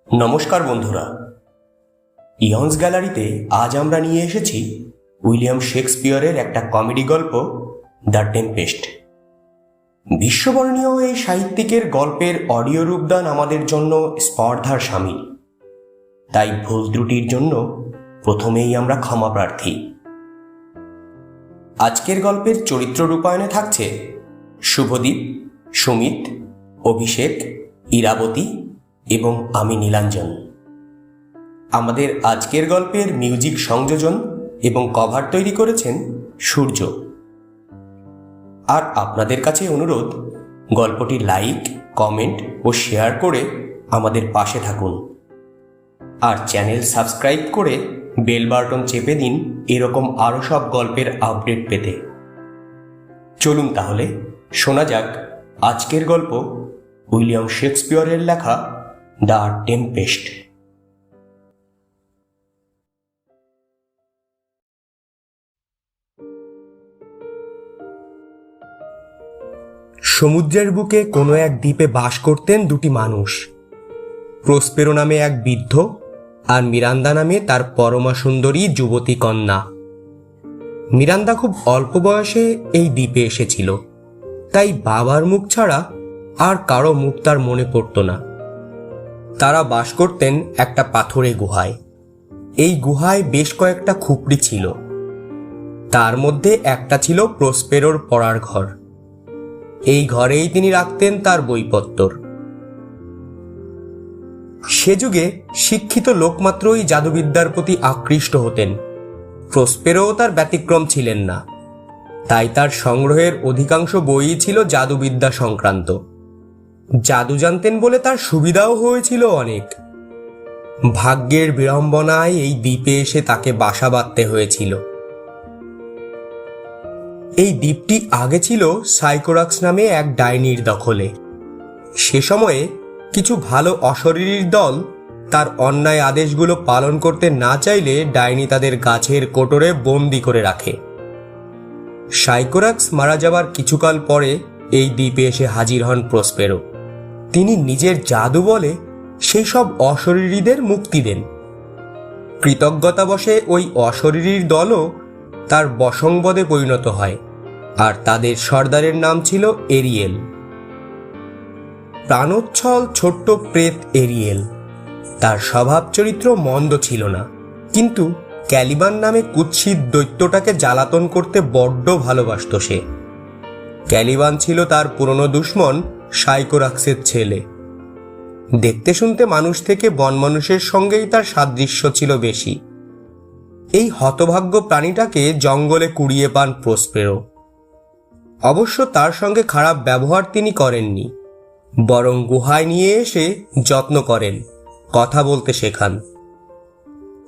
নমস্কার বন্ধুরা, ইয়ন্স গ্যালারিতে আজ আমরা নিয়ে এসেছি উইলিয়াম শেক্সপিয়রের একটা কমেডি গল্প দ্য টেম্পেস্ট। বিশ্ববরণীয় এই সাহিত্যিকের গল্পের অডিও রূপদান আমাদের জন্য স্পর্ধার সামিল, তাই ভুল ত্রুটির জন্য প্রথমেই আমরা ক্ষমা প্রার্থী। আজকের গল্পের চরিত্র রূপায়ণে থাকছে শুভদীপ, সুমিত, অভিষেক, ইরাবতী এবং আমি নীলাঞ্জন। আমাদের আজকের গল্পের মিউজিক সংযোজন এবং কভার তৈরি করেছেন সূর্য। আর আপনাদের কাছে অনুরোধ, গল্পটি লাইক, কমেন্ট ও শেয়ার করে আমাদের পাশে থাকুন। আর চ্যানেল সাবস্ক্রাইব করে বেল বাটন চেপে দিন এরকম আরও সব গল্পের আপডেট পেতে। চলুন তাহলে শোনা যাক আজকের গল্প, উইলিয়াম শেক্সপিয়রের লেখা দ্য টেম্পেস্ট। সমুদ্রের বুকে কোনো এক দ্বীপে বাস করতেন দুটি মানুষ, প্রসপেরো নামে এক বৃদ্ধ আর মিরান্দা নামে তার পরমা সুন্দরী যুবতী কন্যা। মিরান্দা খুব অল্প বয়সে এই দ্বীপে এসেছিল, তাই বাবার মুখ ছাড়া আর কারো মুখ তার মনে পড়ত না। তারা বাস করতেন একটা পাথুরে গুহায়। এই গুহায় বেশ কয়েকটা খুপড়ি ছিল, তার মধ্যে একটা ছিল প্রসপেরোর পড়ার ঘর। এই ঘরেই তিনি রাখতেন তার বইপত্তর। সে যুগে শিক্ষিত লোকমাত্রই জাদুবিদ্যার প্রতি আকৃষ্ট হতেন। প্রসপেরো তার ব্যতিক্রম ছিলেন না, তাই তার সংগ্রহের অধিকাংশ বইই ছিল জাদুবিদ্যা সংক্রান্ত। জাদু জানতেন বলে তার সুবিধাও হয়েছিল অনেক। ভাগ্যের বিড়ম্বনায় এই দ্বীপে এসে তাকে বাসা বাঁধতে হয়েছিল। এই দ্বীপটি আগে ছিল সাইকোরাক্স নামে এক ডাইনির দখলে। সে সময়ে কিছু ভালো অশরীরীর দল তার অন্যায় আদেশগুলো পালন করতে না চাইলে ডাইনি তাদের গাছের কোটরে বন্দি করে রাখে। সাইকোরাক্স মারা যাবার কিছুকাল পরে এই দ্বীপে এসে হাজির হন প্রসপেরো। তিনি নিজের জাদু বলে সেই সব অশরীরীদের মুক্তি দেন। কৃতজ্ঞতাবশে ওই অশরীরীর দলও তার বশংবদে পরিণত হয়, আর তাদের সর্দারের নাম ছিল এরিয়েল। প্রাণোচ্ছল ছোট্ট প্রেত এরিয়েল। তার স্বভাব চরিত্র মন্দ ছিল না, কিন্তু ক্যালিবান নামে কুৎসিত দৈত্যটাকে জ্বালাতন করতে বড্ড ভালোবাসত সে। ক্যালিবান ছিল তার পুরনো দুশ্মন সাইকোরাক্সের ছেলে। দেখতে শুনতে মানুষ থেকে বনমানুষের সঙ্গেই তার সাদৃশ্য ছিল বেশি। এই হতভাগ্য প্রাণীটাকে জঙ্গলে কুড়িয়ে পান প্রসপেরো। অবশ্য তার সঙ্গে খারাপ ব্যবহার তিনি করেননি, বরং গুহায় নিয়ে এসে যত্ন করেন, কথা বলতে শেখান।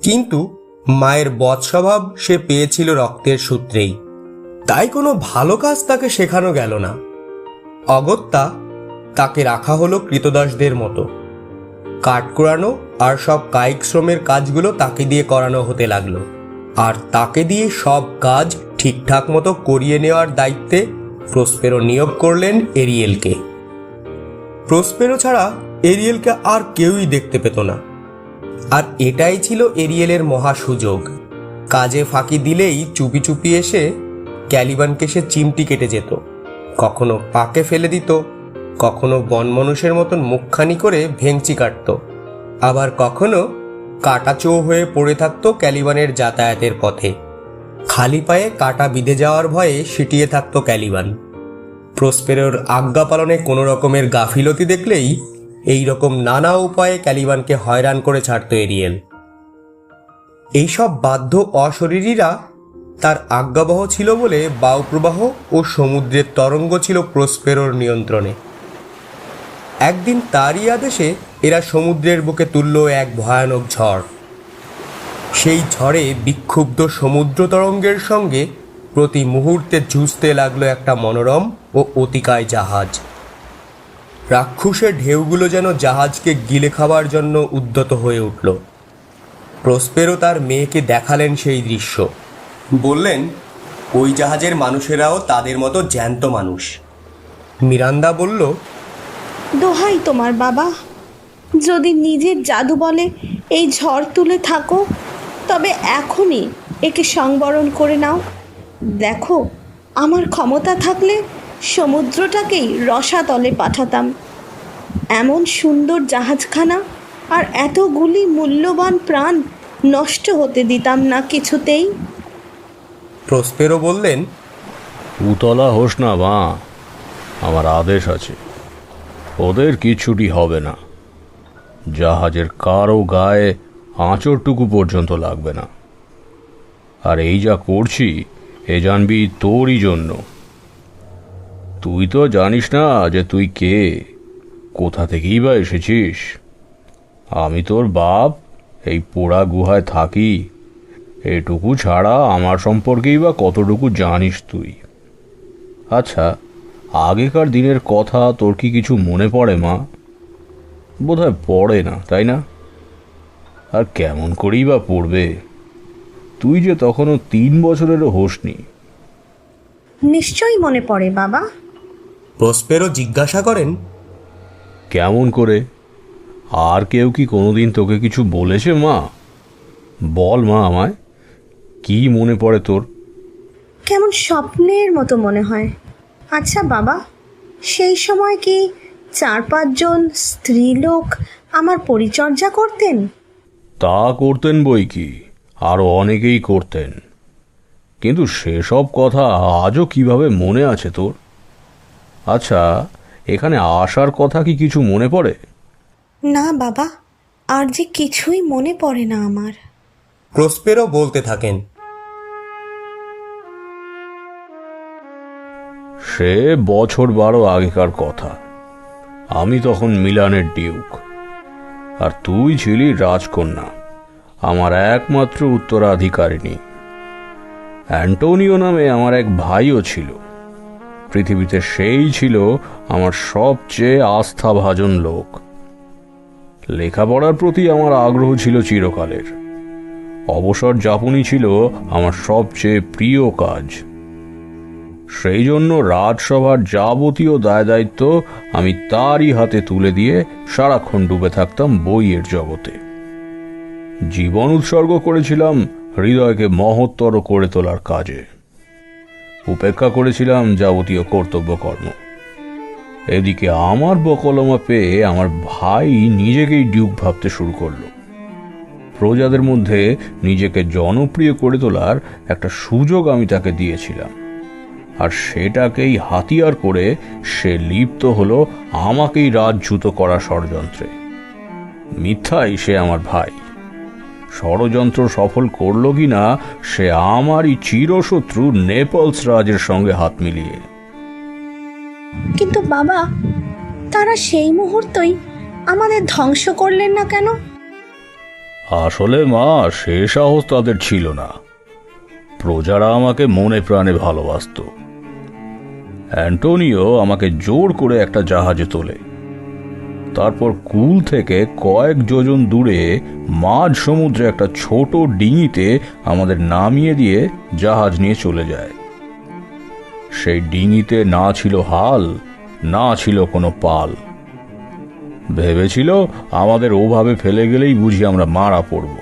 কিন্তু মায়ের বদস্বভাব সে পেয়েছিল রক্তের সূত্রেই, তাই কোনো ভালো কাজ তাকে শেখানো গেল না। অগত্যা তাকে রাখা হলো কৃতদাসদের মতো। কাঠ কুড়ানো আর সব কায়িক শ্রমের কাজগুলো তাকে দিয়ে করানো হতে লাগলো, আর তাকে দিয়ে সব কাজ ঠিকঠাক মতো করিয়ে নেওয়ার দায়িত্বে প্রসপেরো নিয়োগ করলেন এরিয়েলকে। প্রসপেরো ছাড়া এরিয়েলকে আর কেউই দেখতে পেত না, আর এটাই ছিল এরিয়েলের মহা সুযোগ। কাজে ফাঁকি দিলেই চুপি চুপি এসে ক্যালিবানকে সে চিমটি কেটে যেত, কখনো পাকে ফেলে দিত, কখনো বনমানুষের মতন মুখখানি করে ভেঙচি কাটত, আবার কখনো কাটাচো হয়ে পড়ে থাকত ক্যালিবানের যাতায়াতের পথে। খালি পায়ে কাটা বিঁধে যাওয়ার ভয়ে সিটিয়ে থাকত ক্যালিবান। প্রসপেরোর আজ্ঞা পালনে কোনো রকমের গাফিলতি দেখলেই এই রকম নানা উপায়ে ক্যালিবানকে হয়রান করে ছাড়ত এরিয়েল। এইসব বাধ্য অশরীরীরা তার আজ্ঞাবহ ছিল বলে বায়ুপ্রবাহ ও সমুদ্রের তরঙ্গ ছিল প্রসপেরোর নিয়ন্ত্রণে। একদিন তারই আদেশে এরা সমুদ্রের বুকে তুলল এক ভয়ানক ঝড়। সেই ঝড়ে বিক্ষুব্ধ সমুদ্র তরঙ্গের সঙ্গে প্রতি মুহূর্তে যুঝতে লাগলো একটা মনোরম ও অতিকায় জাহাজ। রাক্ষসের ঢেউগুলো যেন জাহাজকে গিলে খাবার জন্য উদ্যত হয়ে উঠল। প্রসপেরো তার মেয়েকে দেখালেন সেই দৃশ্য। বললেন, ওই জাহাজের মানুষেরাও তাদের মতো জ্যান্ত মানুষ। মিরান্দা বলল, দোহাই তোমার বাবা, যদি নিজের জাদু বলে এই ঝড় তুলে থাকো, তবে এখনই একে সংবরণ করে নাও। দেখো, আমার ক্ষমতা থাকলে সমুদ্রটাকেই রসাতলে পাঠাতাম। এমন সুন্দর জাহাজখানা আর এতগুলি মূল্যবান প্রাণ নষ্ট হতে দিতাম না কিছুতেই। প্রসপেরো বললেন, উতলা হোস না মা, আমার আদেশ আছে, ওদের কিচ্ছুটি হবে না। জাহাজের কারো গায়ে আঁচড়টুকু পর্যন্ত লাগবে না। আর এই যা করছি, এ জানবি তোরই জন্য। তুই তো জানিস না যে তুই কে, কোথা থেকেই বা এসেছিস। আমি তোর বাপ, এই পোড়া গুহায় থাকি। এটুকু ছাড়া আমার সম্পর্কেই বা কতটুকু জানিস তুই? আচ্ছা, আগেকার দিনের কথা তোর কি কিছু মনে পড়ে মা? বোধহয় পড়ে না, তাই না? আর কেমন করেই বা পড়বে, তুই যে তখনও 3 বছরেরও হোসনি। নিশ্চয়ই মনে পড়ে বাবা। প্রসপেরো জিজ্ঞাসা করেন, কেমন করে? আর কেউ কি কোনোদিন তোকে কিছু বলেছে মা? বল মা আমায়, কি মনে পড়ে তোর? কেমন স্বপ্নের মতো মনে হয়। আচ্ছা বাবা, সেই সময় কি 4-5 জন স্ত্রীলোক আমার পরিচর্যা করতেন? তা করতেন বই কি, আরও অনেকেই করতেন। কিন্তু সেসব কথা আজও কিভাবে মনে আছে তোর? আচ্ছা, এখানে আসার কথা কি কিছু মনে পড়ে? না বাবা, আর যে কিছুই মনে পড়ে না আমার। প্রসপেরো বলতে থাকেন, সে বছর 12 আগেকার কথা। আমি তখন মিলানের ডিউক, আর তুই ছিলি রাজকন্যা, আমার একমাত্র উত্তরাধিকারিণী। অ্যান্টোনিও নামে আমার এক ভাইও ছিল। পৃথিবীতে সেই ছিল আমার সবচেয়ে আস্থাভাজন লোক। লেখাপড়ার প্রতি আমার আগ্রহ ছিল চিরকালের। অবসর যাপনই ছিল আমার সবচেয়ে প্রিয় কাজ। সেই জন্য রাজসভার যাবতীয় দায় দায়িত্ব আমি তারই হাতে তুলে দিয়ে সারাক্ষণ ডুবে থাকতাম বইয়ের জগতে। জীবন উৎসর্গ করেছিলাম হৃদয়কে মহত্তর করে তোলার কাজে। উপেক্ষা করেছিলাম যাবতীয় কর্তব্যকর্ম। এদিকে আমার বকলমা পেয়ে আমার ভাই নিজেকেই ডিউক ভাবতে শুরু করলো। প্রজাদের মধ্যে নিজেকে জনপ্রিয় করে তোলার একটা সুযোগ আমি তাকে দিয়েছিলাম, আর সেটাকেই হাতিয়ার করে সে লিপ্ত হলো আমাকেই রাজচ্যুত করা ষড়যন্ত্রে। মিথ্যাই সে আমার ভাই। ষড়যন্ত্র সফল করল কিনা সে আমারই চিরশত্রু নেপলস রাজের সঙ্গে হাত মিলিয়ে। কিন্তু বাবা, তারা সেই মুহূর্তেই আমাদের ধ্বংস করলেন না কেন? আসলে মা, সে সাহস তাদের ছিল না। প্রজারা আমাকে মনে প্রাণে ভালোবাসত। অ্যান্টোনিও আমাকে জোর করে একটা জাহাজে তোলে। তারপর কুল থেকে কয়েক যোজন দূরে মাঝ সমুদ্রে একটা ছোট ডিঙিতে আমাদের নামিয়ে দিয়ে জাহাজ নিয়ে চলে যায়। সেই ডিঙিতে না ছিল হাল, না ছিল কোনো পাল। ভেবেছিল আমাদের ওভাবে ফেলে গেলেই বুঝি আমরা মারা পড়ব।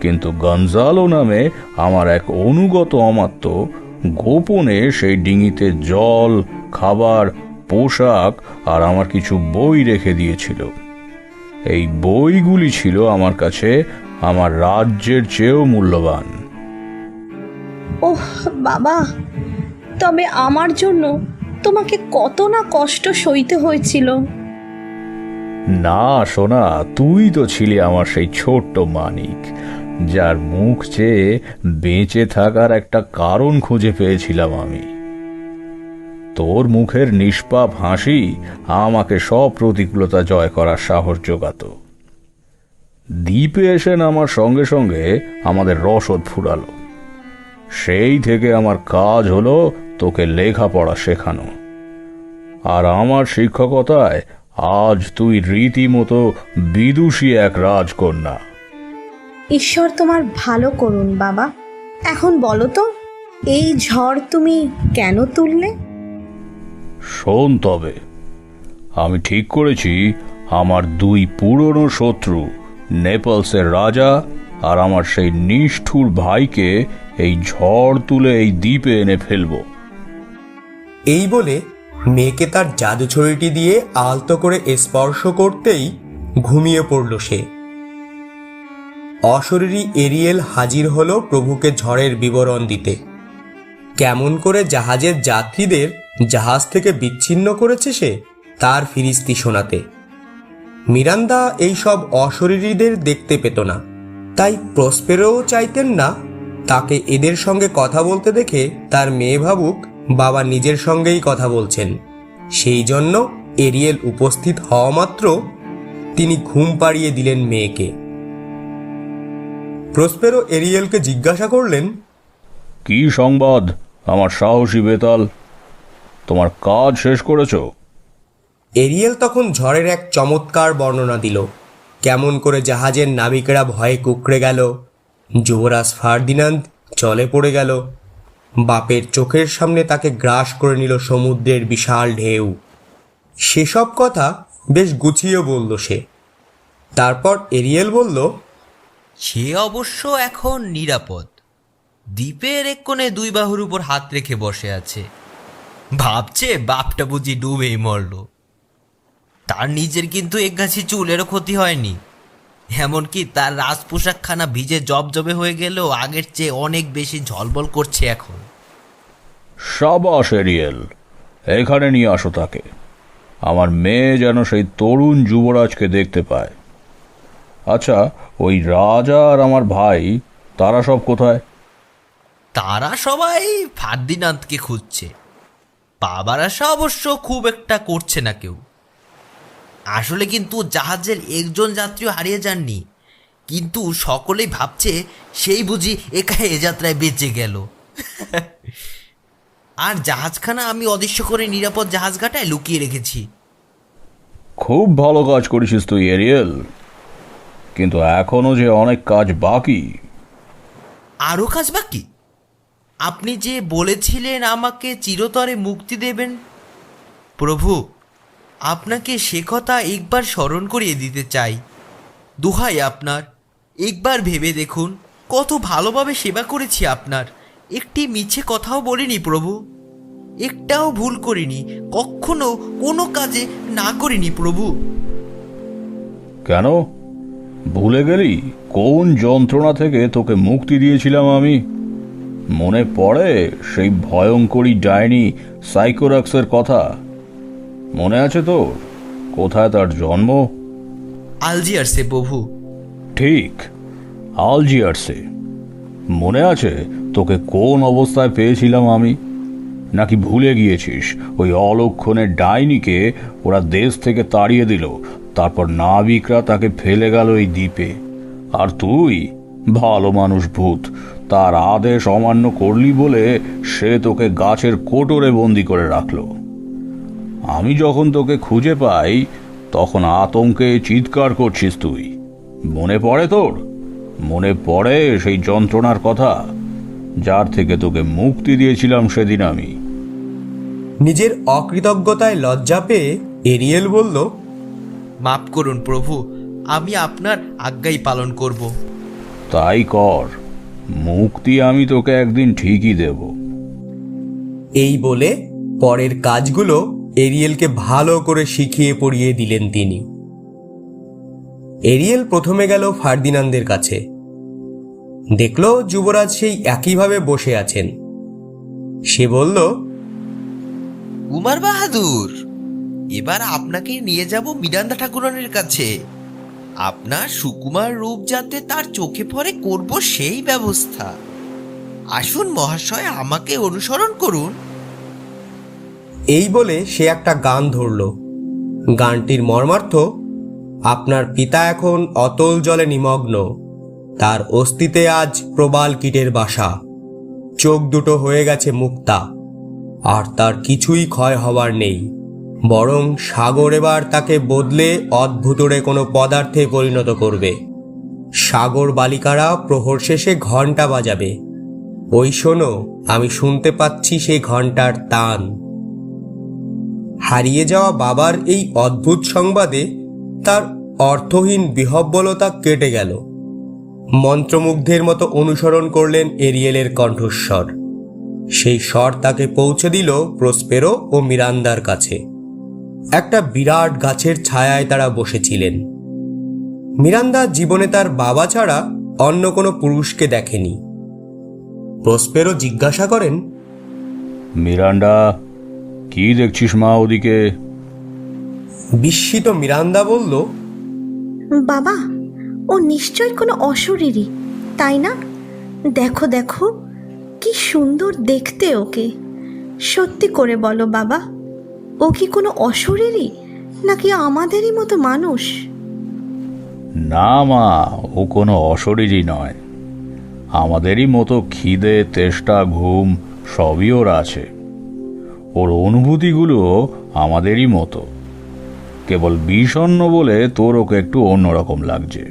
কিন্তু গঞ্জালো নামে আমার এক অনুগত অমাত্য গোপনে সেই ডিঙিতে জল, খাবার, পোশাক আর আমার কিছু বই রেখে দিয়েছিল। এই বইগুলি ছিল আমার কাছে আমার রাজ্যের চেয়েও মূল্যবান। ওহ বাবা, তবে আমার জন্য তোমাকে কত না কষ্ট সইতে হয়েছিল। না সোনা, তুই তো ছিলি আমার সেই ছোট্ট মানিক, যার মুখ চেয়ে বেঁচে থাকার একটা কারণ খুঁজে পেয়েছিলাম আমি। তোর মুখের নিষ্পাপ হাসি আমাকে সব প্রতিকূলতা জয় করার সাহস জোগাত। দ্বীপে এসে নামার সঙ্গে সঙ্গে আমাদের রসদ ফুরালো। সেই থেকে আমার কাজ হলো তোকে লেখাপড়া শেখানো। আর আমার শিক্ষকতায় আজ তুই রীতিমতো বিদুষী এক রাজকন্যা। ঈশ্বর তোমার ভালো করুন বাবা। এখন বলো তো, এই ঝড় তুমি কেন তুললে? শোন তবে, আমি ঠিক করেছি আমার দুই পুরনো শত্রু, নেপলসের রাজা আর আমার সেই নিষ্ঠুর ভাইকে এই ঝড় তুলে এই দ্বীপে এনে ফেলব। এই বলে মেয়েকে তার জাদু ছড়িটি দিয়ে আলতো করে স্পর্শ করতেই ঘুমিয়ে পড়ল সে। অশরীরী এরিয়েল হাজির হলো প্রভুকে ঝড়ের বিবরণ দিতে, কেমন করে জাহাজের যাত্রীদের জাহাজ থেকে বিচ্ছিন্ন করেছে সে তার ফিরিস্তি শোনাতে। মিরান্দা এই সব অশরীরীদের দেখতে পেত না, তাই প্রসপেরও চাইতেন না তাকে এদের সঙ্গে কথা বলতে দেখে তার মেয়ে ভাবুক বাবা নিজের সঙ্গেই কথা বলছেন। সেই জন্য এরিয়েল উপস্থিত হওয়া মাত্র তিনি ঘুম পাড়িয়ে দিলেন মেয়েকে। প্রসপেরো এরিয়েলকে জিজ্ঞাসা করলেন, কি সংবাদ আমার সাহসী বেতাল, তোমার কাজ শেষ করেছো? এরিয়েল তখন ঝড়ের এক চমৎকার বর্ণনা দিল, কেমন করে জাহাজের নাবিকেরা ভয়ে কুঁকড়ে গেল, যুবরাজ ফার্দিনান্দ জলে পড়ে গেল, বাপের চোখের সামনে তাকে গ্রাস করে নিল সমুদ্রের বিশাল ঢেউ। সেসব কথা বেশ গুছিয়ে বলল সে। তারপর এরিয়েল বলল, সে অবশ্য এখন নিরাপদ, দ্বীপের এক কোণে দুই বাহুর উপর হাত রেখে বসে আছে, ভাবছে বাপটা বুঝি ডুবেই মরল। তার নিজের কিন্তু একগাছি চুলেরও ক্ষতি হয়নি, এমনকি তার রাজপোশাকখানা ভিজে জবজবে হয়ে গেলেও আগের চেয়ে অনেক বেশি ঝলবল করছে এখন। সাবাস এরিয়েল, এখানে নিয়ে আসো তাকে। আমার মেয়ে যেন সেই তরুণ যুবরাজকে দেখতে পায়। আচ্ছা, ওই রাজা আর আমার ভাই, তারা সব কোথায়? তারা সবাই ফার্দিনান্দকে খুঁজছে, বাবার আশা অবশ্য খুব একটা করছে না কেউ। আসলে কিন্তু জাহাজের একজন যাত্রীও হারিয়ে যাননি, কিন্তু সকলেই ভাবছে সেই বুঝি একা এ যাত্রায় বেঁচে গেল। আর জাহাজখানা আমি অদৃশ্য করে নিরাপদ জাহাজঘাটায় লুকিয়ে রেখেছি। খুব ভালো কাজ করেছিস তুই এরিয়েল, কিন্তু এখনো যে অনেক কাজ বাকি। আরও কাজ বাকি? আপনি যে বলেছিলেন আমাকে চিরতরে মুক্তি দেবেন, প্রভু আপনাকে সে কথা একবার স্মরণ করিয়ে দিতে চাই। দোহাই আপনার, একবার ভেবে দেখুন কত ভালোভাবে সেবা করেছি আপনার। একটি মিছে কথাও বলিনি প্রভু, একটাও ভুল করিনি, কখনো কোনো কাজে না করিনি প্রভু। কেন ভুলে গেলি কোন যন্ত্রণা থেকে তোকে মুক্তি দিয়েছিলাম আমি? মনে পড়ে সেই ভয়ঙ্করী ডাইনি সাইকোরাক্সের কথা? মনে আছে তোর কোথায় তার জন্ম? আলজিয়ার্সে প্রভু। ঠিক, আলজিয়ার্সে। মনে আছে তোকে কোন অবস্থায় পেয়েছিলাম আমি? নাকি ভুলে গিয়েছিস ওই অলক্ষণের ডাইনিকে ওরা দেশ থেকে তাড়িয়ে দিল, তারপর নাবিকরা তাকে ফেলে গেল এই দ্বীপে, আর তুই ভালো মানুষ ভূত তার আদেশ অমান্য করলি বলে সে তোকে গাছের কোটরে বন্দি করে রাখলো। আমি যখন তোকে খুঁজে পাই তখন আতঙ্কে চিৎকার করছিস তুই। মনে পড়ে তোর? মনে পড়ে সেই যন্ত্রণার কথা যার থেকে তোকে মুক্তি দিয়েছিলাম সেদিন আমি? নিজের অকৃতজ্ঞতায় লজ্জা পেয়ে এরিয়েল বলল, মাফ করুন প্রভু, আমি আপনার আজ্ঞাই পালন করব। তাই কর, মুক্তি আমি তোকে একদিন ঠিকই দেব। এই বলে পরের কাজগুলো এরিয়েলকে ভালো করে শিখিয়ে পড়িয়ে দিলেন তিনি। এরিয়েল প্রথমে গেল ফার্দিনান্দের কাছে, দেখল যুবরাজ সেই একইভাবে বসে আছেন। সে বলল, কুমার বাহাদুর, এবার আপনাকে নিয়ে যাব মিরান্দা ঠাকুরানীর কাছে। আপনার সুকুমার রূপ যাতে তার চোখে পড়ে করব সেই ব্যবস্থা। আসুন মহাশয়, আমাকে অনুসরণ করুন। এই বলে সে একটা গান ধরল। গানটির মর্মার্থ, আপনার পিতা এখন অতল জলে নিমগ্ন, তার অস্থিতে আজ প্রবাল কীটের বাসা, চোখ দুটো হয়ে গেছে মুক্তা, আর তার কিছুই ক্ষয় হবার নেই, বরং সাগর এবার তাকে বদলে অদ্ভুতরে কোনো পদার্থে পরিণত করবে। সাগর বালিকারা প্রহর শেষে ঘণ্টা বাজাবে, ওই শোনো আমি শুনতে পাচ্ছি সেই ঘণ্টার তান। হারিয়ে যাওয়া বাবার এই অদ্ভুত সংবাদে তার অর্থহীন বিহব্বলতা কেটে গেল। মন্ত্রমুগ্ধের মতো অনুসরণ করলেন এরিয়েলের কণ্ঠস্বর। সেই স্বর তাকে পৌঁছে দিল প্রসপেরো ও মিরান্দার কাছে। একটা বিরাট গাছের ছায়ায় তারা বসেছিলেন। মিরান্দা জীবনে তার বাবা ছাড়া অন্য কোনো পুরুষকে দেখেনি। প্রসপেরো জিজ্ঞাসা করেন, মিরান্ডা, কি দেখছিস মা ওদিকে? বিস্মিত মিরান্দা বলল, বাবা, ও নিশ্চয় কোনো অশরীরী, তাই না? দেখো দেখো, কি সুন্দর দেখতে ওকে। সত্যি করে বলো বাবা, ও কি কোনো অশরীরী নাকি আমাদেরই মতো মানুষ? না মা, ও কোনো অশরীরী নয়। আমাদেরই মতো খিদে, তেষ্টা, ঘুম সবই ওর আছে। ওর অনুভূতিগুলো আমাদেরই মতো। কেবল বিষণ্ণ বলে তোর ওকে একটু অন্যরকম লাগছে,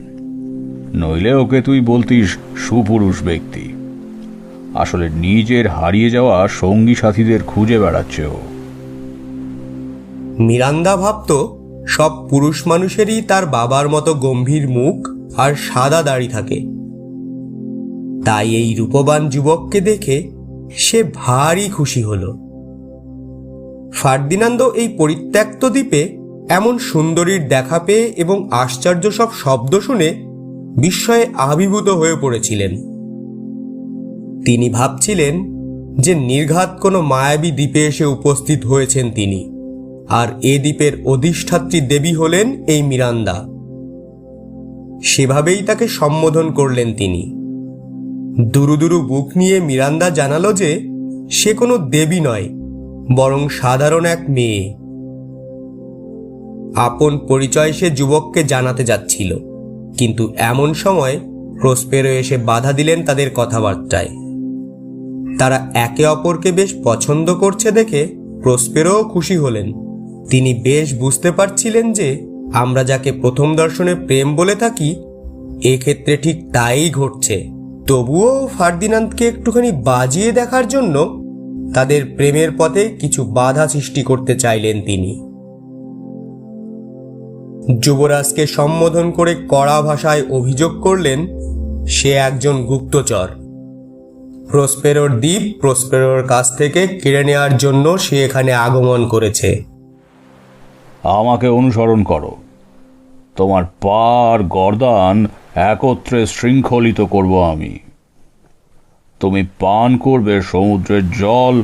নইলে ওকে তুই বলতিস সুপুরুষ ব্যক্তি। আসলে নিজের হারিয়ে যাওয়া সঙ্গী সাথীদের খুঁজে বেড়াচ্ছে ও। মিরান্দা ভাবত সব পুরুষ মানুষেরই তার বাবার মতো গম্ভীর মুখ আর সাদা দাড়ি থাকে। তাই এই রূপবান যুবককে দেখে সে ভারী খুশি হল। ফার্দিনান্দো এই পরিত্যক্ত দ্বীপে এমন সুন্দরীর দেখা পেয়ে এবং আশ্চর্য সব শব্দ শুনে বিস্ময়ে আবির্ভূত হয়ে পড়েছিলেন। তিনি ভাবছিলেন যে নির্ঘাত কোনো মায়াবী দ্বীপে এসে উপস্থিত হয়েছেন তিনি, আর এ দ্বীপের অধিষ্ঠাত্রী দেবী হলেন এই মিরান্দা। সেভাবেই তাকে সম্বোধন করলেন তিনি। দুরু দুরু বুক নিয়ে মিরান্দা জানালো যে সে কোনো দেবী নয়, বরং সাধারণ এক মেয়ে। আপন পরিচয় সে যুবককে জানাতে যাচ্ছিল, কিন্তু এমন সময় প্রসপেরো এসে বাধা দিলেন তাদের কথাবার্তায়। তারা একে অপরকে বেশ পছন্দ করছে দেখে প্রসপেরোও খুশি হলেন। তিনি বেশ বুঝতে পারছিলেন যে আমরা যাকে প্রথম দর্শনে প্রেম বলে থাকি, এক্ষেত্রে ঠিক তাই ঘটছে। তবুও ফার্দিনান্দকে একটুখানি বাজিয়ে দেখার জন্য তাদের প্রেমের পথে কিছু বাধা সৃষ্টি করতে চাইলেন তিনি। যুবরাজকে সম্বোধন করে কড়া ভাষায় অভিযোগ করলেন সে একজন গুপ্তচর। প্রসপেরোর দ্বীপ প্রসপেরোর কাছ থেকে কেড়ে নেওয়ার জন্য সে এখানে আগমন করেছে। আমাকে অনুসরণ করো। তোমার পার গর্দান একত্রে শৃঙ্খলিত করব আমি। তুমি পান করবে সমুদ্রের জল,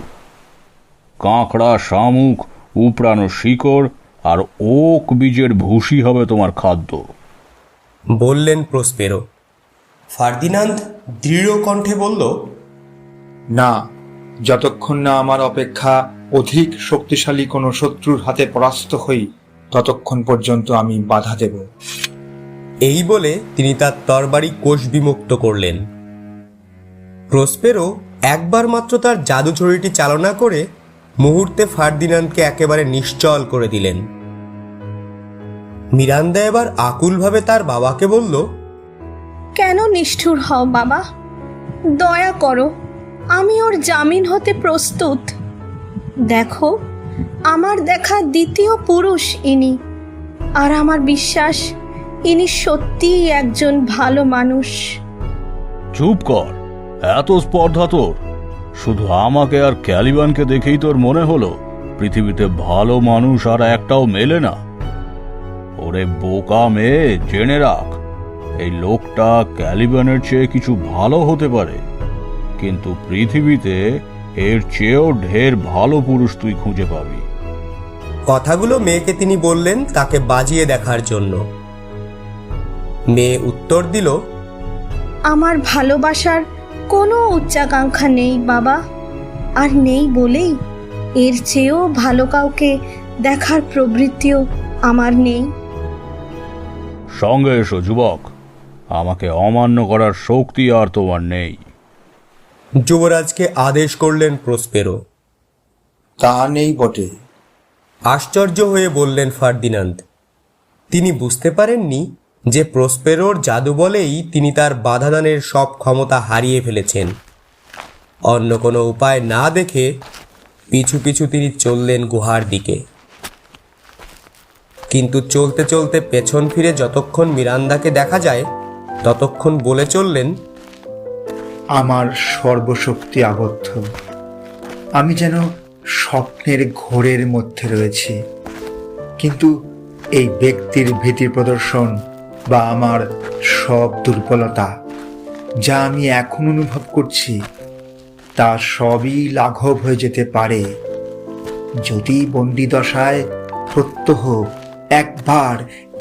কাঁকড়া, শামুক, উপড়ানো শিকড় আর ওক বীজের ভুসি হবে তোমার খাদ্য, বললেন প্রসপেরো। ফার্দিনান্দ দৃঢ় কণ্ঠে বলল, না, যতক্ষণ না আমার অপেক্ষা অধিক শক্তিশালী কোনো শত্রুর হাতে পরাস্ত হই, ততক্ষণ পর্যন্ত আমি বাধা দেব। এই বলে তিনি তার তরবারি কোষ বিমুক্ত করলেন। প্রসপেরো একবার মাত্র তার জাদু ছড়িটি চালনা করে মুহূর্তে ফার্দিনান্দকে একেবারে নিশ্চল করে দিলেন। মিরান্দা এবার আকুলভাবে তার বাবাকে বলল, কেন নিষ্ঠুর হও বাবা? দয়া করো, আমি ওর জামিন হতে প্রস্তুত। দেখো, আমার দেখা দ্বিতীয় পুরুষ ইনি, আর আমার বিশ্বাস ইনি সত্যিই একজন ভালো মানুষ। চুপ কর, এত স্পর্ধা তোর? শুধু আমাকে আর ক্যালিবানকে দেখেই তোর মনে হলো পৃথিবীতে ভালো মানুষ আর একটাও মেলে না? ওরে বোকা মেয়ে, জেনে রাখ, এই লোকটা ক্যালিবানের চেয়ে কিছু ভালো হতে পারে, কিন্তু পৃথিবীতে এর চেয়েও ঢের ভালো পুরুষ তুই খুঁজে পাবি। কথাগুলো মেয়েকে তিনি বললেন তাকে বাজিয়ে দেখার জন্য। মেয়ে উত্তর দিল, আমার ভালোবাসার কোনো উচ্চাকাঙ্ক্ষা নেই বাবা, আর নেই বলেই এর চেয়েও ভালো কাউকে দেখার প্রবৃত্তিও আমার নেই। সঙ্গে এসো যুবক, আমাকে অমান্য করার শক্তি আর তোমার নেই। যুবরাজকে আদেশ করলেন প্রসপেরো। তা নেই বটে, আশ্চর্য হয়ে বললেন ফার্দিনান্দ। তিনি বুঝতে পারেননি যে প্রসপেরোর জাদু বলেই তিনি তার বাধাদানের সব ক্ষমতা হারিয়ে ফেলেছেন। অন্য কোনো উপায় না দেখে পিছু পিছু তিনি চললেন গুহার দিকে। কিন্তু চলতে চলতে পেছন ফিরে যতক্ষণ মিরান্দাকে দেখা যায় ততক্ষণ বলে চললেন, আমার সর্বশক্তি আবদ্ধ। আমি যেন স্বপ্নের ঘোরের মধ্যে রয়েছি, কিন্তু এই ব্যক্তির ভীতি প্রদর্শন বা আমার সব দুর্বলতা যা আমি এখন অনুভব করছি তা সবই লাঘব হয়ে যেতে পারে যদি বন্দি দশায় প্রত্যহ একবার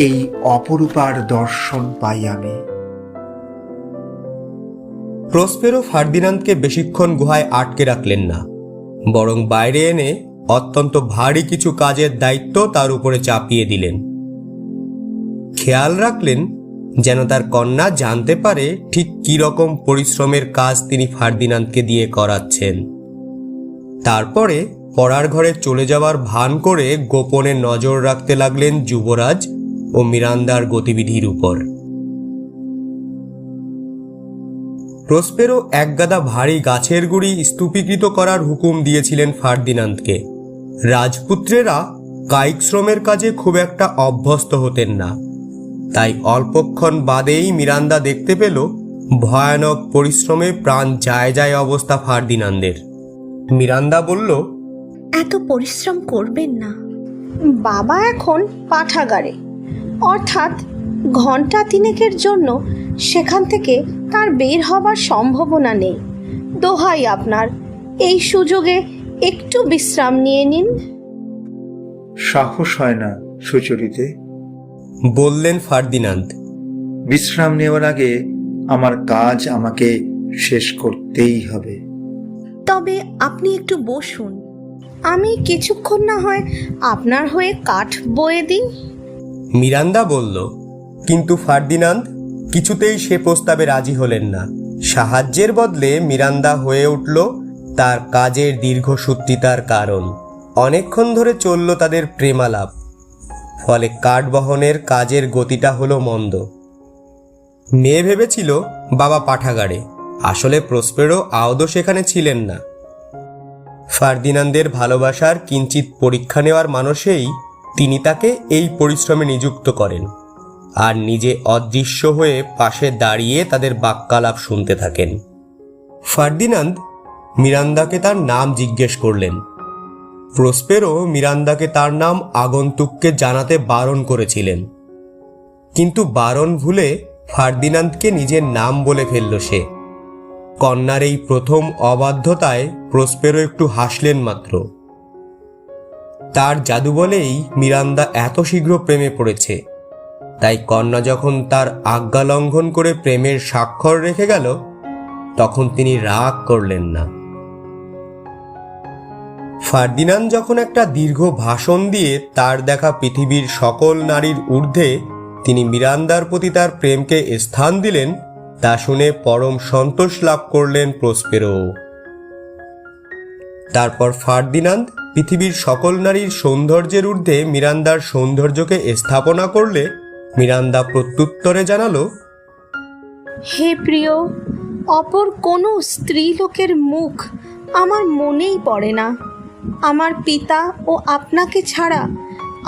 এই অপরূপার দর্শন পাই আমি। প্রসপেরো ফার্দিনান্দকে বেশিক্ষণ গুহায় আটকে রাখলেন না, বরং বাইরে এনে অত্যন্ত ভারী কিছু কাজের দায়িত্ব তার উপরে চাপিয়ে দিলেন। খেয়াল রাখলেন যেন তার কন্যা জানতে পারে ঠিক কী রকম পরিশ্রমের কাজ তিনি ফার্দিনান্দকে দিয়ে করাচ্ছেন। তারপরে পড়ার ঘরে চলে যাওয়ার ভান করে গোপনে নজর রাখতে লাগলেন যুবরাজ ও মিরান্দার গতিবিধির উপর। প্রসপেরো একগাদা ভারী গাছের গুঁড়ি স্তূপীকৃত করার হুকুম দিয়েছিলেন ফার্দিনান্দকে। রাজপুত্রেরা কায়িক শ্রমের কাজে খুব একটা অভ্যস্ত হতেন না, তাই অল্পক্ষণ বাদেই মিরান্দা দেখতে পেল ভয়ানক পরিশ্রমে প্রাণ যায় যায় অবস্থা ফার্দিনান্দের। মিরান্দা বলল, এত পরিশ্রম করবেন না। বাবা এখন পাঠাগারে, অর্থাৎ ঘন্টা তিনেকের জন্য সেখান থেকে তার বের হবার সম্ভাবনা নেই। দোহাই আপনার, এই সুযোগে একটু বিশ্রাম নিয়ে নিন। সাহস হয় না সুচরিতে, বললেন ফার্দিনান্দ। বিশ্রাম নেওয়ার আগে আমার কাজ আমাকে শেষ করতেই হবে। তবে আপনি একটু বসুন, আমি কিছুক্ষণ না হয় আপনার হয়ে কাঠ বয়ে দিই। মিরান্দা বলল, কিন্তু ফার্দিনান্দ কিছুতেই সে প্রস্তাবে রাজি হলেন না। সাহায্যের বদলে মিরান্দা হয়ে উঠল তার কাজের দীর্ঘসূত্রিতার কারণ। অনেকক্ষণ ধরে চলল তাদের প্রেমালাপ, ফলে কাঠ বহনের কাজের গতিটা হলো মন্দ। মেয়ে ভেবেছিল বাবা পাঠাগারে, আসলে প্রসপেরো আদৌ সেখানে ছিলেন না। ফার্দিনান্দের ভালোবাসার কিঞ্চিত পরীক্ষা নেওয়ার মানসেই তিনি তাকে এই পরিশ্রমে নিযুক্ত করেন, আর নিজে অদৃশ্য হয়ে পাশে দাঁড়িয়ে তাদের বাক্যালাপ শুনতে থাকেন। ফার্দিনান্দ মিরান্দাকে তার নাম জিজ্ঞেস করলেন। প্রসপেরো মিরান্দাকে তার নাম আগন্তুককে জানাতে বারণ করেছিলেন, কিন্তু বারণ ভুলে ফার্দিনান্দকে নিজের নাম বলে ফেলল সে। কন্যার এই প্রথম অবাধ্যতায় প্রসপেরো একটু হাসলেন মাত্র। তার জাদু বলেই মিরান্দা এত শীঘ্র প্রেমে পড়েছে, তাই কন্যা যখন তার আজ্ঞা লঙ্ঘন করে প্রেমের স্বাক্ষর রেখে গেল তখন তিনি রাগ করলেন না। ফার্দিনান্দ যখন একটা দীর্ঘ ভাষণ দিয়ে তার দেখা পৃথিবীর সকল নারীর ঊর্ধ্বে তিনি মিরান্দার প্রতি তার প্রেমকে স্থান দিলেন, তা শুনে পরম সন্তোষ লাভ করলেন প্রসপেরো। তারপর ফার্দিনান্দ পৃথিবীর সকল নারীর সৌন্দর্যের ঊর্ধ্বে মিরান্দার সৌন্দর্যকে স্থাপনা করলে মিরান্দা প্রত্যুত্তরে জানালো, হে প্রিয়, অপর কোনো স্ত্রীলোকের মুখ আমার মনেই পড়ে না। আমার পিতা ও আপনাকে ছাড়া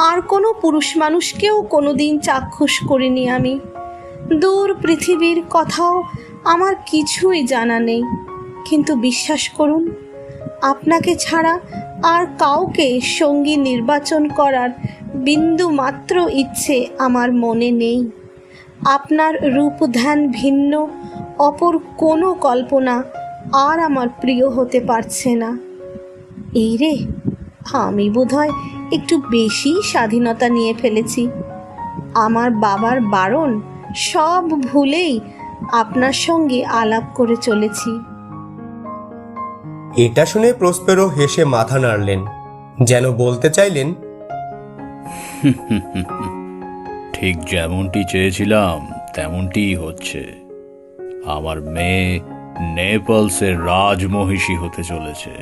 আর কোনো পুরুষ মানুষকেও কোনোদিন চাক্ষুষ করিনি আমি। দূর পৃথিবীর কথাও আমার কিছুই জানা নেই, কিন্তু বিশ্বাস করুন, আপনাকে ছাড়া আর কাউকে সঙ্গী নির্বাচন করার বিন্দু মাত্র ইচ্ছে আমার মনে নেই। আপনার রূপ ধ্যান ভিন্ন অপর কোনো কল্পনা আর আমার প্রিয় হতে পারছে না। এই রে, আমি বোধহয় একটু বেশি স্বাধীনতা নিয়ে ফেলেছি। আমার বাবার বারণ সব ভুলেই আপনার সঙ্গে আলাপ করে চলেছি। এটা শুনে প্রসপেরো হেসে মাথা নাড়লেন, যেন বলতে চাইলেন, ঠিক যেমনটি চেয়েছিলাম তেমনটিই হচ্ছে। আমার মেয়ে নেপলসের রাজমহিষী হতে চলেছে।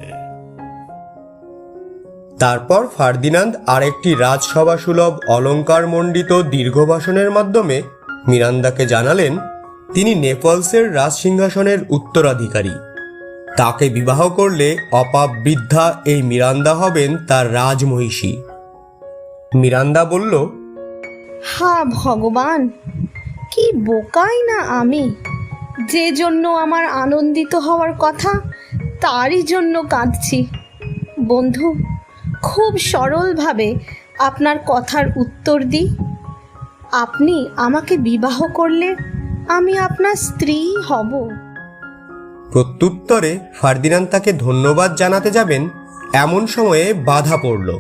তারপর ফার্দিনান্দ আরেকটি রাজসভা সুলভ অলঙ্কার মণ্ডিত দীর্ঘ ভাষণের মাধ্যমে মিরান্দাকে জানালেন তিনি নেপলসের রাজসিংহাসনের উত্তরাধিকারী। তাকে বিবাহ করলে অপাপ বৃদ্ধা এই মিরান্দা হবেন তার রাজমহিষী। মিরান্দা বলল, হা ভগবান, কি বোকাই না আমি! যে জন্য আমার আনন্দিত হওয়ার কথা তারই জন্য কাঁদছি। বন্ধু, খুব সরলভাবে আপনার কথার উত্তর দিই। আপনি আমাকে বিবাহ করলে আমি আপনার স্ত্রী হব। প্রত্যুত্তরে ফার্দিনান্দ তাকে ধন্যবাদ জানাতে যাবেন, এমন সময়ে বাধা পড়ল।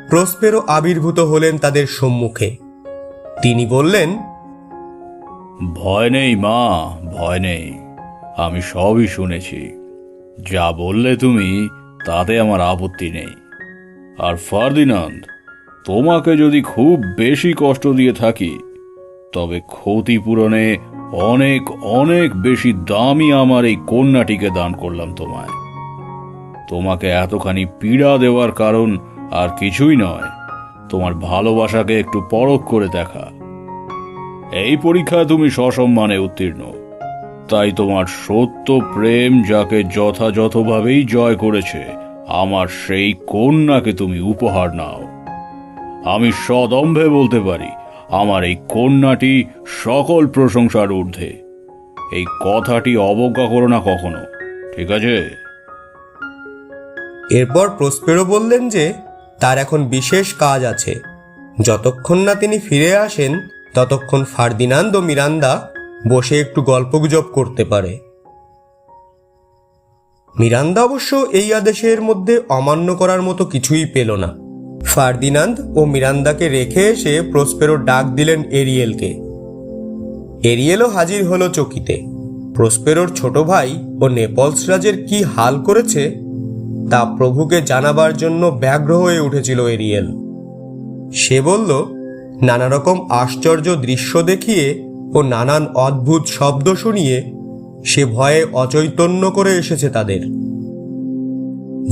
প্রসপেরো আবির্ভূত হলেন তাদের সম্মুখে। তিনি বললেন, ভয় নেই মা, ভয় নেই। আমি সবই শুনেছি। যা বললে তুমি, তাতে আমার আপত্তি নেই। আর ফার্দিনান্দ, তোমাকে যদি খুব বেশি কষ্ট দিয়ে থাকি, তবে ক্ষতিপূরণে অনেক অনেক বেশি দামি আমার এই কন্যাটিকে দান করলাম তোমায়। তোমাকে এতখানি পীড়া দেওয়ার কারণ আর কিছুই নয়, তোমার ভালোবাসাকে একটু পরখ করে দেখা। এই পরীক্ষায় তুমি সসম্মানে উত্তীর্ণ, তাই তোমার সত্য প্রেম যাকে যথাযথভাবেই জয় করেছে, আমার সেই কন্যাকে তুমি উপহার নাও। আমি সদম্ভে বলতে পারি, আমার এই কন্যাটি সকল প্রশংসার ঊর্ধ্বে। এই কথাটি অবজ্ঞা করো না কখনো, ঠিক আছে? এরপর প্রসপেরো বললেন যে তার এখন বিশেষ কাজ আছে। যতক্ষণ না তিনি ফিরে আসেন, ততক্ষণ ফার্দিনান্দ ও মিরান্দা বসে একটু গল্পগুজব করতে পারে। মিরান্দা অবশ্য এই আদেশের মধ্যে অমান্য করার মতো কিছুই পেল না। ফার্দিনান্দ ও মিরান্দাকে রেখে এসে প্রসপেরো ডাক দিলেন এরিয়েলকে। এরিয়েলও হাজির হলো চকিতে। প্রসপেরোর ছোট ভাই ও নেপলস রাজের কি হাল করেছে তা প্রভুকে জানাবার জন্য ব্যগ্র হয়ে উঠেছিল এরিয়েল। সে বলল, নানা রকম আশ্চর্য দৃশ্য দেখিয়ে ও নানান অদ্ভুত শব্দ শুনিয়ে সে ভয়ে অচৈতন্য করে এসেছে তাদের।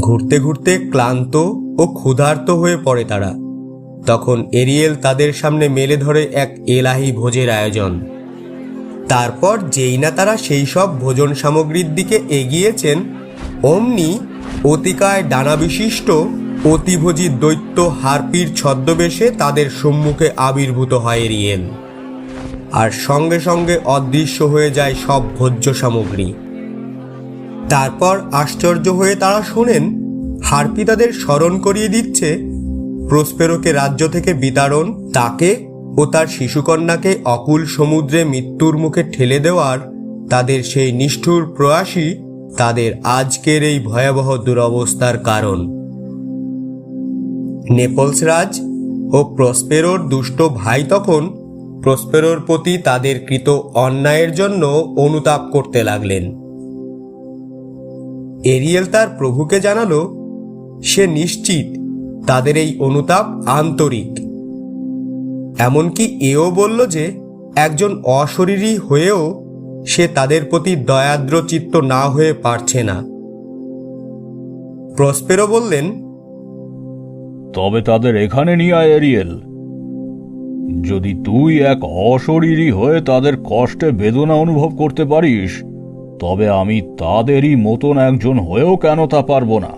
ঘুরতে ঘুরতে ক্লান্ত ও ক্ষুধার্ত হয়ে পড়ে তারা। তখন এরিয়েল তাদের সামনে মেলে ধরে এক এলাহি ভোজের আয়োজন। তারপর যেই না তারা সেই সব ভোজন সামগ্রীর দিকে এগিয়েছেন, অমনি অতিকায় ডানা বিশিষ্ট অতিভোজী দৈত্য হার্পির ছদ্মবেশে তাদের সম্মুখে আবির্ভূত হয় এরিয়েল। আর সঙ্গে সঙ্গে অদৃশ্য হয়ে যায় সব ভোজ্য সামগ্রী। তারপর আশ্চর্য হয়ে তারা শোনেন, হার্পি তাদের স্মরণ করিয়ে দিচ্ছে প্রসপেরোকে রাজ্য থেকে বিতাড়ন, তাকে ও তার শিশুকন্যাকে অকুল সমুদ্রে মৃত্যুর মুখে ঠেলে দেওয়ার তাদের সেই নিষ্ঠুর প্রয়াসই তাদের আজকের এই ভয়াবহ দুরবস্থার কারণ। নেপলস রাজ ও প্রসপেরোর দুষ্ট ভাই তখন প্রসপেরোর প্রতি তাদের কৃত অন্যায়ের জন্য অনুতাপ করতে লাগলেন। এরিয়েল তার প্রভুকে জানালো, সে নিশ্চিত তাদের এই অনুতাপ আন্তরিক। এমনকি এও বলল যে একজন অশরীরী হয়েও সে তাদের প্রতি দয়াদ্র চিত্ত না হয়ে পারছে না। প্রসপেরো বললেন, তবে তাদের এখানে নিয়ে আয় এরিয়েল। যদি তুই এক অশরীরী হয়ে তাদের কষ্টে বেদনা অনুভব করতে পারিস, তবে আমি তাদেরই মতন একজন হয়েও কেন তা পারবো না।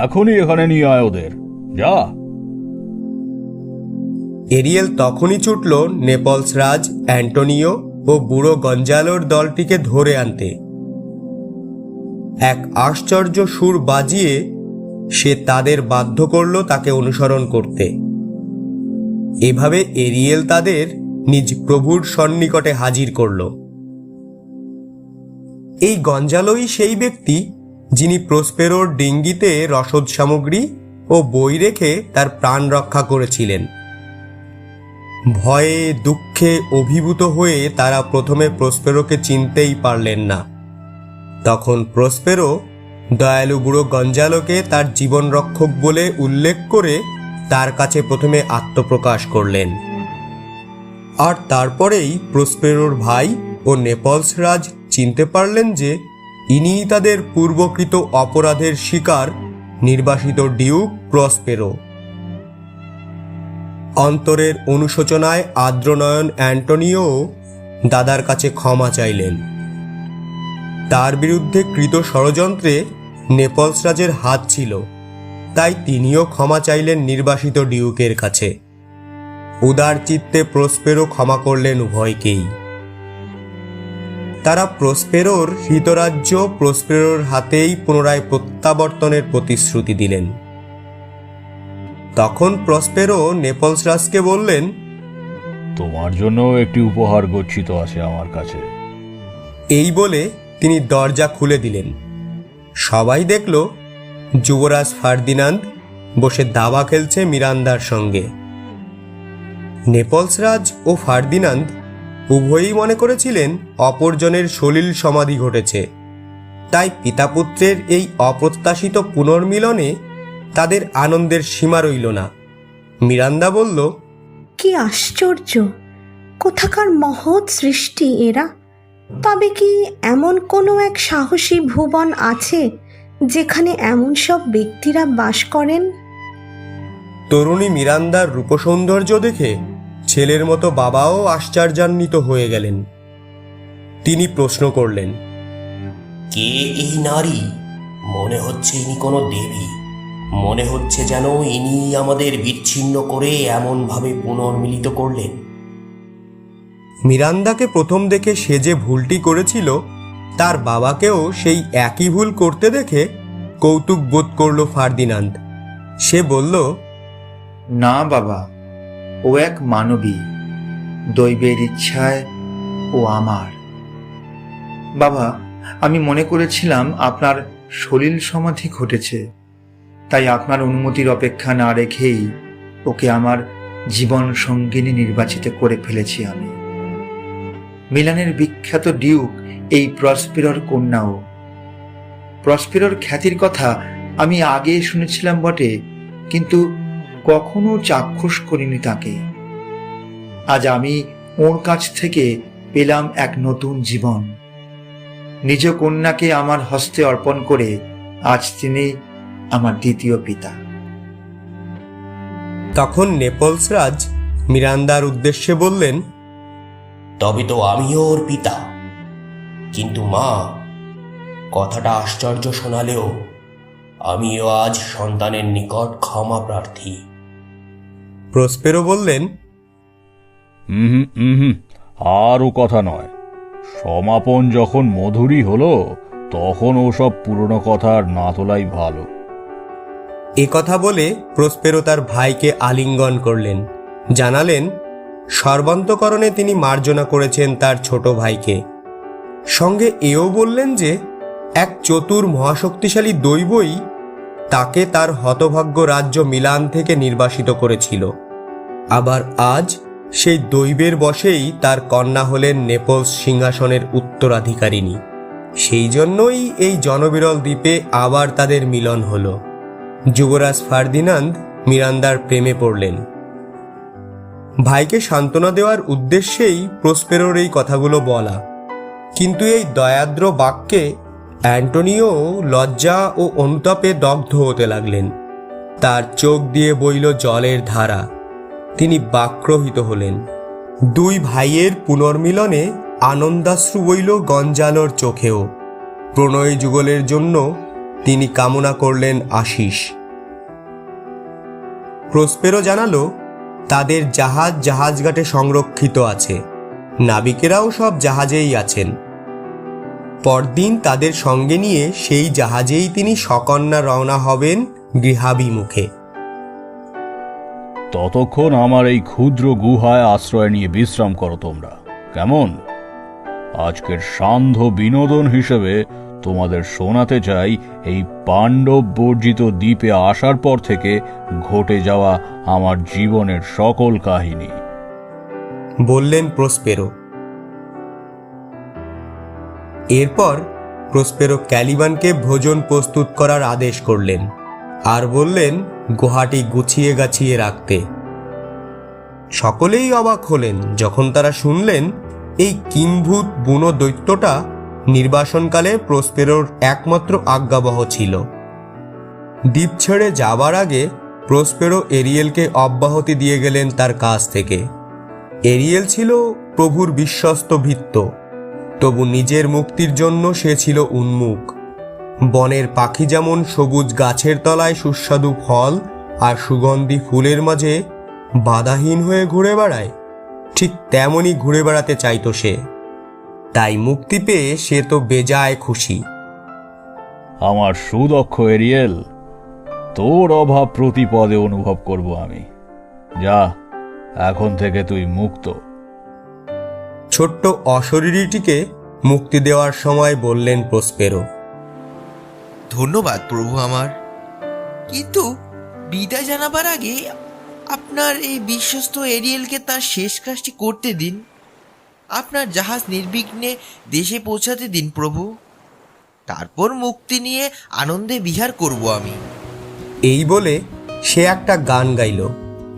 এখনই এখানে নিয়ে আয় ওদের, যা। এরিয়েল তখনই ছুটল নেপলস রাজ অ্যান্টোনিও ও বুড়ো গঞ্জালোর দলটিকে ধরে আনতে। এক আশ্চর্য সুর বাজিয়ে সে তাদের বাধ্য করল তাকে অনুসরণ করতে। এভাবে এরিয়েল তাদের নিজ প্রভুর সন্নিকটে হাজির করল। এই গঞ্জালোই সেই ব্যক্তি যিনি প্রসপেরোর ডিঙ্গিতে রসদ সামগ্রী ও বই রেখে তার প্রাণ রক্ষা করেছিলেন। ভয়ে দুঃখে অভিভূত হয়ে তারা প্রথমে প্রসপেরোকে চিনতেই পারলেন না। তখন প্রসপেরো দয়ালু বুড়ো গঞ্জালোকে তার জীবন রক্ষক বলে উল্লেখ করে তার কাছে প্রথমে আত্মপ্রকাশ করলেন। আর তারপরেই প্রসপেরোর ভাই ও নেপলস রাজ চিনতে পারলেন যে ইনিই তাদের পূর্বকৃত অপরাধের শিকার নির্বাসিত ডিউক প্রসপেরো। অন্তরের অনুশোচনায় আর্দ্রনয়ন অ্যান্টোনিও দাদার কাছে ক্ষমা চাইলেন। তার বিরুদ্ধে কৃত ষড়যন্ত্রে নেপলস রাজের হাত ছিল, তাই তিনিও ক্ষমা চাইলেন নির্বাসিত ডিউকের কাছে। উদার চিত্তে প্রসপেরো ক্ষমা করলেন উভয়কেই। তারা প্রসপেরোর হৃতরাজ্য প্রসপেরোর হাতেই পুনরায় প্রত্যাবর্তনের প্রতিশ্রুতি দিলেন। তখন প্রসপেরো নেপলস রাজকে বললেন, তোমার জন্য একটি উপহার গচ্ছিত আছে আমার কাছে। এই বলে তিনি দরজা খুলে দিলেন। সবাই দেখল যুবরাজ ফার্দিনান্দ বসে দাবা খেলছে মিরান্দার সঙ্গে। নেপলস রাজ ও ফার্দিনান্দ উভয়ই মনে করেছিলেন অপরজনের সলিল সমাধি ঘটেছে, তাই পিতাপুত্রের এই অপ্রত্যাশিত পুনর্মিলনে তাদের আনন্দের সীমা রইল না। মিরান্দা বলল, কি আশ্চর্য, কোথাকার মহৎ সৃষ্টি এরা। তবে কি এমন কোনো এক সাহসী ভুবন আছে যেখানে এমন সব ব্যক্তিরা বাস করেন? তরুণী মিরান্দার রূপসৌন্দর্য দেখে ছেলের মতো বাবাও আশ্চর্যান্বিত হয়ে গেলেন। তিনি প্রশ্ন করলেন, কে এই নারী? মনে হচ্ছে ইনি কোনো দেবী। মনে হচ্ছে যেন ইনি আমাদের বিচ্ছিন্ন করে এমনভাবে পুনর্মিলিত করলেন। মিরান্দাকে প্রথম দেখে সে যে ভুলটি করেছিল তার বাবাকেও সেই একই ভুল করতে দেখে কৌতুক বোধ করল ফার্দিনান্দ। সে বলল, না বাবা, ও এক মানবী, দৈবের ইচ্ছায় ও আমার। বাবা, আমি মনে করেছিলাম আপনার সলিল সমাধি ঘটেছে, তাই আপনার অনুমতির অপেক্ষা না রেখেই ওকে আমার জীবন সঙ্গিনী নির্বাচিত করে ফেলেছি আমি। মিলানের বিখ্যাত ডিউক এই প্রসপেরোর কন্যাও। প্রসপেরোর খ্যাতির কথা আমি আগে শুনেছিলাম বটে, কিন্তু কখনো চাক্ষুষ করিনি তাকে। আজ আমি ওর কাছ থেকে পেলাম এক নতুন জীবন। নিজ কন্যাকে আমার হস্তে অর্পণ করে আজ তিনি আমার দ্বিতীয় পিতা। তখন নেপলস রাজ মিরান্দার উদ্দেশ্যে বললেন, তবে তো আমিও ওর পিতা। কিন্তু মা, কথাটা আশ্চর্য শোনালেও আমিও আজ সন্তানের নিকট ক্ষমা প্রার্থী। প্রসপেরো বললেন, আরও কথা নয়, সমাপন যখন মধুরই হলো তখন ওসব পুরনো কথা আর না তোলাই ভালো। এ কথা বলে প্রসপেরো তার ভাইকে আলিঙ্গন করলেন, জানালেন সর্বান্তকরণে তিনি মার্জনা করেছেন তার ছোট ভাইকে। সঙ্গে এও বললেন যে এক চতুর মহাশক্তিশালী দৈবই তাকে তার হতভাগ্য রাজ্য মিলান থেকে নির্বাসিত করেছিল। আবার আজ সেই দৈবের বশেই তার কন্যা হলেন নেপলস সিংহাসনের উত্তরাধিকারিণী। সেই জন্যই এই জনবিরল দ্বীপে আবার তাদের মিলন হল। যুবরাজ ফার্দিনান্দ মিরান্দার প্রেমে পড়লেন। ভাইকে সান্ত্বনা দেওয়ার উদ্দেশ্যেই প্রসপেরোর এই কথাগুলো বলা, কিন্তু এই দয়াদ্র বাক্যে অ্যান্টোনিও লজ্জা ও অনুতাপে দগ্ধ হতে লাগলেন। তার চোখ দিয়ে বইল জলের ধারা। তিনি বাক্রোহিত হলেন। দুই ভাইয়ের পুনর্মিলনে আনন্দাশ্রু বইল গঞ্জালোর চোখেও। প্রণয় যুগলের জন্য তিনি কামনা করলেন আশিস। প্রসপেরো জানালো তাদের জাহাজ জাহাজঘাটে সংরক্ষিত আছে, নাবিকেরাও সব জাহাজেই আছেন। পরদিন তাদের সঙ্গে নিয়ে সেই জাহাজেই তিনি সকন্যা রওনা হবেন গৃহাভিমুখে। ততক্ষণ আমার এই ক্ষুদ্র গুহায় আশ্রয় নিয়ে বিশ্রাম করো তোমরা, কেমন? আজকের সান্ধ্য বিনোদন হিসেবে তোমাদের শোনাতে চাই এই পাণ্ডব বর্জিত দ্বীপে আসার পর থেকে ঘটে যাওয়া আমার জীবনের সকল কাহিনী, বললেন প্রসপেরো। এরপর প্রসপেরো ক্যালিবানকে ভোজন প্রস্তুত করার আদেশ করলেন আর বললেন গুহাটি গুছিয়ে গাছিয়ে রাখতে। সকলেই অবাক হলেন যখন তারা শুনলেন এই কিম্ভূত বুনো দৈত্যটা নির্বাসনকালে প্রসপেরোর একমাত্র আজ্ঞাবহ ছিল। দ্বীপ ছেড়ে যাবার আগে প্রসপেরো এরিয়েলকে অব্যাহতি দিয়ে গেলেন তার কাছ থেকে। এরিয়েল ছিল প্রভুর বিশ্বস্ত ভৃত্য, তবু নিজের মুক্তির জন্য সে ছিল উন্মুখ। বনের পাখি যেমন সবুজ গাছের তলায় সুস্বাদু ফল আর সুগন্ধি ফুলের মাঝে বাধাহীন হয়ে ঘুরে বেড়ায়, ঠিক তেমনই ঘুরে বেড়াতে চাইতো সে। তাই মুক্তি পেয়ে সে তো বেজায় খুশি। আমার সুদক্ষ এরিয়েল, তোর অভাব প্রতিপদে অনুভব করব আমি। যা, এখন থেকে তুই মুক্ত। ছোট্ট অশরীরীটিকে মুক্তি দেওয়ার সময় বললেন প্রসপেরো, ধন্যবাদ প্রভু আমার, কিন্তু বিদায় জানাবার আগে আপনার এই বিশ্বস্ত এরিয়েলকে তার শেষ কাজটি করতে দিন। আপনার জাহাজ নির্বিঘ্নে দেশে পৌঁছাতে দিন প্রভু। তারপর মুক্তি নিয়ে আনন্দে বিহার করব আমি। এই বলে সে একটা গান গাইল।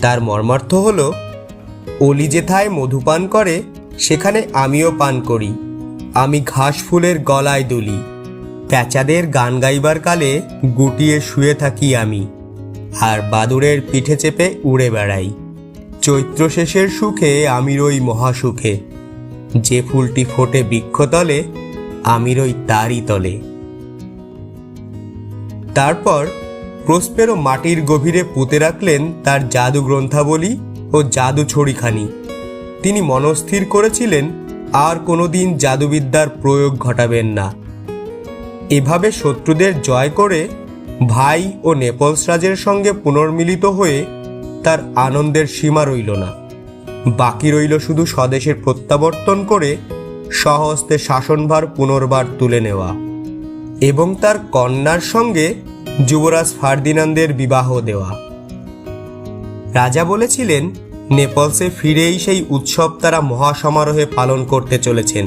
তার মর্মার্থ হলো, অলি যেথায় মধু পান করে সেখানে আমিও পান করি, আমি ঘাস ফুলের গলায় দুলি, প্যাঁচাদের গান গাইবার কালে গুটিয়ে শুয়ে থাকি আমি, আর বাদুড়ের পিঠে চেপে উড়ে বেড়াই। চৈত্র শেষের সুখে আমি রই মহাসুখে, যে ফুলটি ফোটে বৃক্ষতলে আমি রই তারই তলে। তারপর প্রসপেরো মাটির গভীরে পুঁতে রাখলেন তার জাদু গ্রন্থাবলী ও জাদু ছড়িখানি। তিনি মনস্থির করেছিলেন আর কোনোদিন জাদুবিদ্যার প্রয়োগ ঘটাবেন না। এভাবে শত্রুদের জয় করে ভাই ও নেপলস রাজের সঙ্গে পুনর্মিলিত হয়ে তার আনন্দের সীমা রইল না। বাকি রইল শুধু স্বদেশে প্রত্যাবর্তন করে স্বহস্তে শাসনভার পুনর্বার তুলে নেওয়া এবং তার কন্যার সঙ্গে যুবরাজ ফার্দিনান্দের বিবাহ দেওয়া। রাজা বলেছিলেন, নেপলসে ফিরেই সেই উৎসব তারা মহাসমারোহে পালন করতে চলেছেন।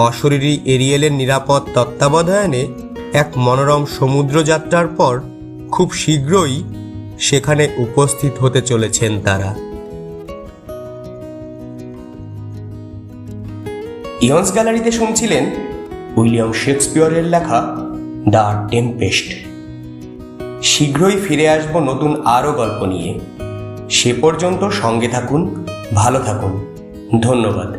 অশরীরী এরিয়েলের নিরাপদ তত্ত্বাবধানে এক মনোরম সমুদ্রযাত্রার পর খুব শীঘ্রই সেখানে উপস্থিত হতে চলেছেন তারা। ইয়ন্স গ্যালারিতে শুনছিলেন উইলিয়াম শেক্সপিয়রের লেখা দ্য টেম্পেস্ট। শীঘ্রই ফিরে আসব নতুন আরও গল্প নিয়ে। সে পর্যন্ত সঙ্গে থাকুন, ভালো থাকুন। ধন্যবাদ।